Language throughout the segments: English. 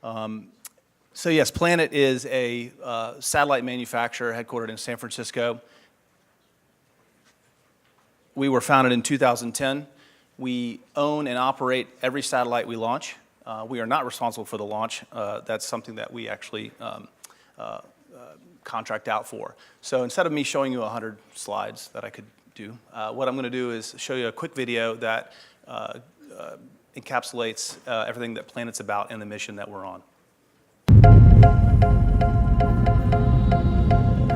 So yes, Planet is a satellite manufacturer headquartered in San Francisco. We were founded in 2010. We own and operate every satellite we launch. We are not responsible for the launch. That's something that we actually contract out for. So instead of me showing you 100 slides that I could do, what I'm going to do is show you a quick video that encapsulates everything that Planet's about and the mission that we're on.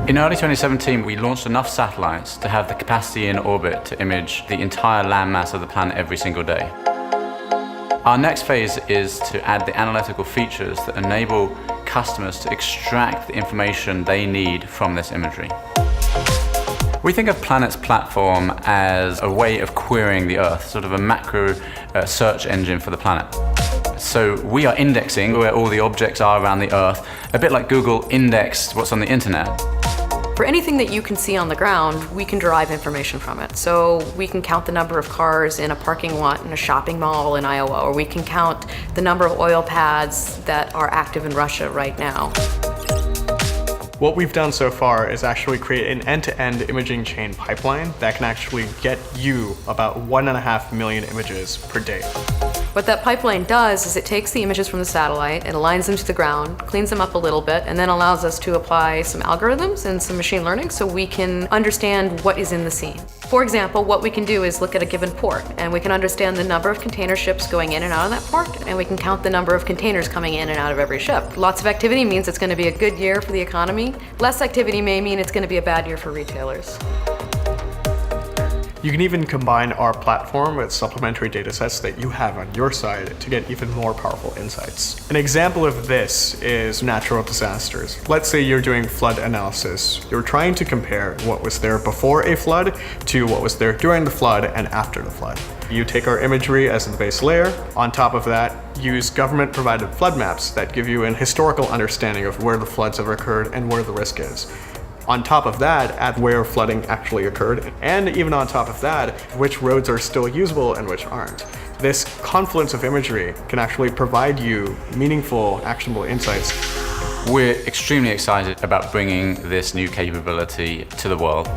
In early 2017, we launched enough satellites to have the capacity in orbit to image the entire landmass of the planet every single day. Our next phase is to add the analytical features that enable customers to extract the information they need from this imagery. We think of Planet's platform as a way of querying the Earth, sort of a macro search engine for the planet. So we are indexing where all the objects are around the Earth, a bit like Google indexed what's on the internet. For anything that you can see on the ground, we can derive information from it. So we can count the number of cars in a parking lot in a shopping mall in Iowa, or we can count the number of oil pads that are active in Russia right now. What we've done so far is actually create an end-to-end imaging chain pipeline that can actually get you about 1.5 million images per day. What that pipeline does is it takes the images from the satellite, it aligns them to the ground, cleans them up a little bit, and then allows us to apply some algorithms and some machine learning so we can understand what is in the scene. For example, what we can do is look at a given port, and we can understand the number of container ships going in and out of that port, and we can count the number of containers coming in and out of every ship. Lots of activity means it's going to be a good year for the economy. Less activity may mean it's going to be a bad year for retailers. You can even combine our platform with supplementary datasets that you have on your side to get even more powerful insights. An example of this is natural disasters. Let's say you're doing flood analysis. You're trying to compare what was there before a flood to what was there during the flood and after the flood. You take our imagery as the base layer. On top of that, use government-provided flood maps that give you an historical understanding of where the floods have occurred and where the risk is. On top of that, add where flooding actually occurred, and even on top of that, which roads are still usable and which aren't. This confluence of imagery can actually provide you meaningful, actionable insights. We're extremely excited about bringing this new capability to the world.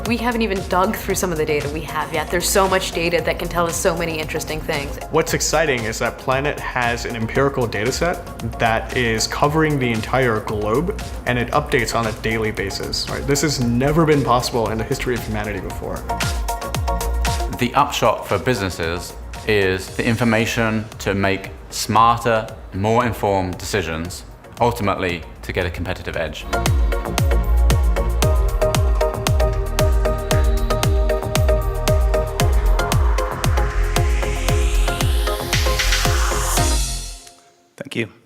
We haven't even dug through some of the data we have yet. There's so much data that can tell us so many interesting things. What's exciting is that Planet has an empirical data set that is covering the entire globe, and it updates on a daily basis. Right? This has never been possible in the history of humanity before. The upshot for businesses is the information to make smarter, more informed decisions, ultimately to get a competitive edge. Thank you.